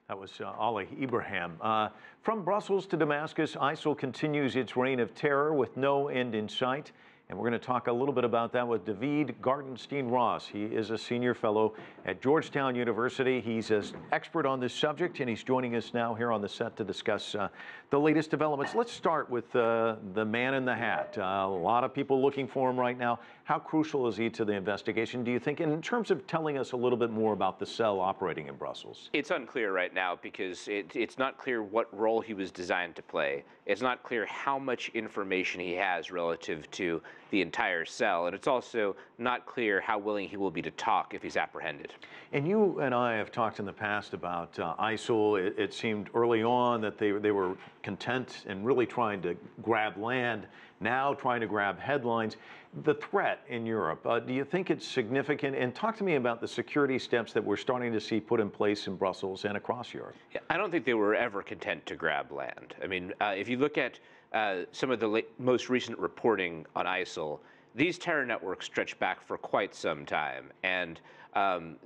That was Ali Ibrahim. From Brussels to Damascus, ISIL continues its reign of terror with no end in sight. And we're going to talk a little bit about that with Daveed Gartenstein-Ross. He is a senior fellow at Georgetown University. He's an expert on this subject, and he's joining us now here on the set to discuss the latest developments. Let's start with the man in the hat. A lot of people looking for him right now. How crucial is he to the investigation, do you think, in terms of telling us a little bit more about the cell operating in Brussels? It's unclear right now because it's not clear what role he was designed to play. It's not clear how much information he has relative to the entire cell, and it's also not clear how willing he will be to talk if he's apprehended. And you and I have talked in the past about ISIL. It seemed early on that they were content and really trying to grab land, now trying to grab headlines. The threat in Europe, do you think it's significant? And talk to me about the security steps that we're starting to see put in place in Brussels and across Europe. Yeah, I don't think they were ever content to grab land. I mean, if you look at some of the most recent reporting on ISIL, these terror networks stretch back for quite some time. And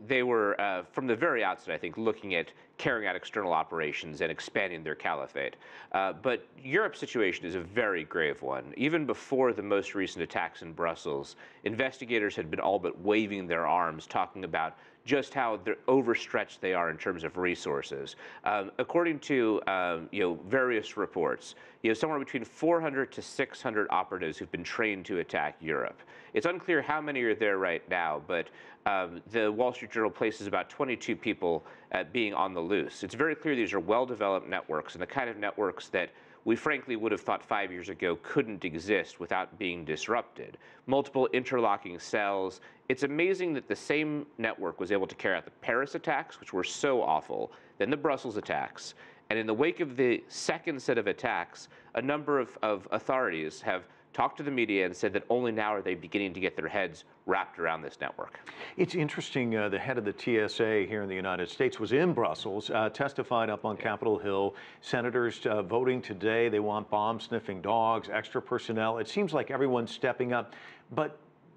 they were, from the very outset, I think, looking at carrying out external operations and expanding their caliphate. But Europe's situation is a very grave one. Even before the most recent attacks in Brussels, investigators had been all but waving their arms, talking about just how overstretched they are in terms of resources. According to various reports, somewhere between 400 to 600 operatives who've been trained to attack Europe. It's unclear how many are there right now, but the Wall Street Journal places about 22 people being on the loose. It's very clear these are well-developed networks, and the kind of networks that we frankly would have thought 5 years ago couldn't exist without being disrupted. Multiple interlocking cells. It's amazing that the same network was able to carry out the Paris attacks, which were so awful, then the Brussels attacks. And in the wake of the second set of attacks, a number of authorities have talked to the media and said that only now are they beginning to get their heads wrapped around this network. It's interesting, the head of the TSA here in the United States was in Brussels, testified up on Capitol Hill. Senators voting today, they want bomb-sniffing dogs, extra personnel. It seems like everyone's stepping up.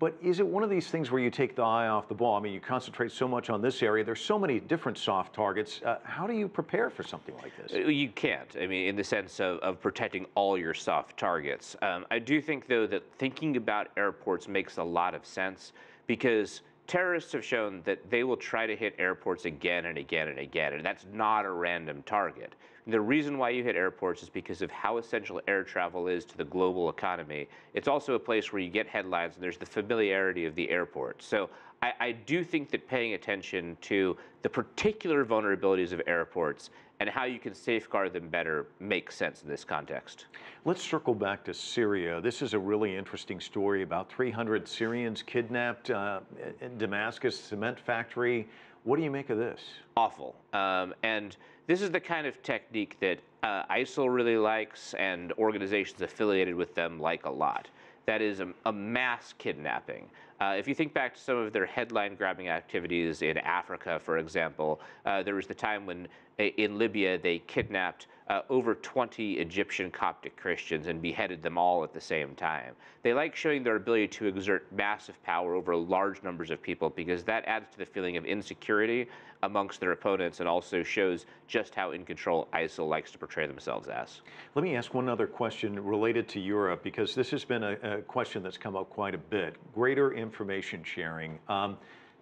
But is it one of these things where you take the eye off the ball? I mean, you concentrate so much on this area. There's so many different soft targets. How do you prepare for something like this? You can't. I mean, in the sense of protecting all your soft targets. I do think, though, that thinking about airports makes a lot of sense because terrorists have shown that they will try to hit airports again and again and again, and that's not a random target. The reason why you hit airports is because of how essential air travel is to the global economy. It's also a place where you get headlines, and there's the familiarity of the airport. So I do think that paying attention to the particular vulnerabilities of airports and how you can safeguard them better makes sense in this context. Let's circle back to Syria. This is a really interesting story about 300 Syrians kidnapped in Damascus cement factory. What do you make of this? Awful. And this is the kind of technique that ISIL really likes and organizations affiliated with them like a lot. That is a mass kidnapping. If you think back to some of their headline-grabbing activities in Africa, for example, there was the time when in Libya they kidnapped over 20 Egyptian Coptic Christians and beheaded them all at the same time. They like showing their ability to exert massive power over large numbers of people because that adds to the feeling of insecurity amongst their opponents and also shows just how in control ISIL likes to portray themselves as. Let me ask one other question related to Europe, because this has been a question that's come up quite a bit. Greater information sharing.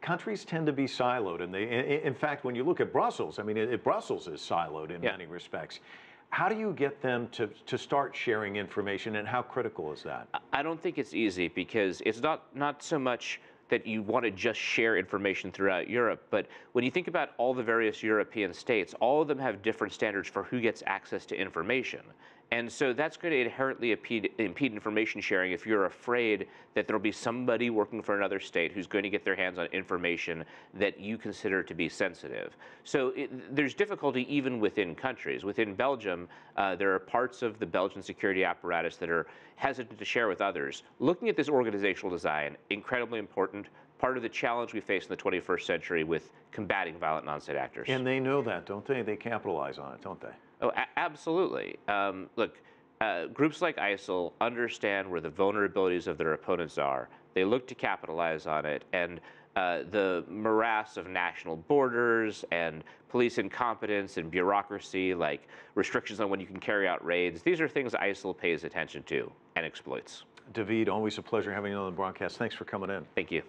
Countries tend to be siloed, and in fact, when you look at Brussels, I mean, Brussels is siloed in many respects. How do you get them to start sharing information, and how critical is that? I don't think it's easy because it's not so much that you want to just share information throughout Europe, but when you think about all the various European states, all of them have different standards for who gets access to information. And so that's going to inherently impede information sharing if you're afraid that there'll be somebody working for another state who's going to get their hands on information that you consider to be sensitive. So there's difficulty even within countries. Within Belgium, there are parts of the Belgian security apparatus that are hesitant to share with others. Looking at this organizational design, incredibly important, part of the challenge we face in the 21st century with combating violent non-state actors. And they know that, don't they? They capitalize on it, don't they? Oh, absolutely. Look, groups like ISIL understand where the vulnerabilities of their opponents are. They look to capitalize on it, and the morass of national borders and police incompetence and bureaucracy, like restrictions on when you can carry out raids. These are things ISIL pays attention to and exploits. Daveed, always a pleasure having you on the broadcast. Thanks for coming in. Thank you.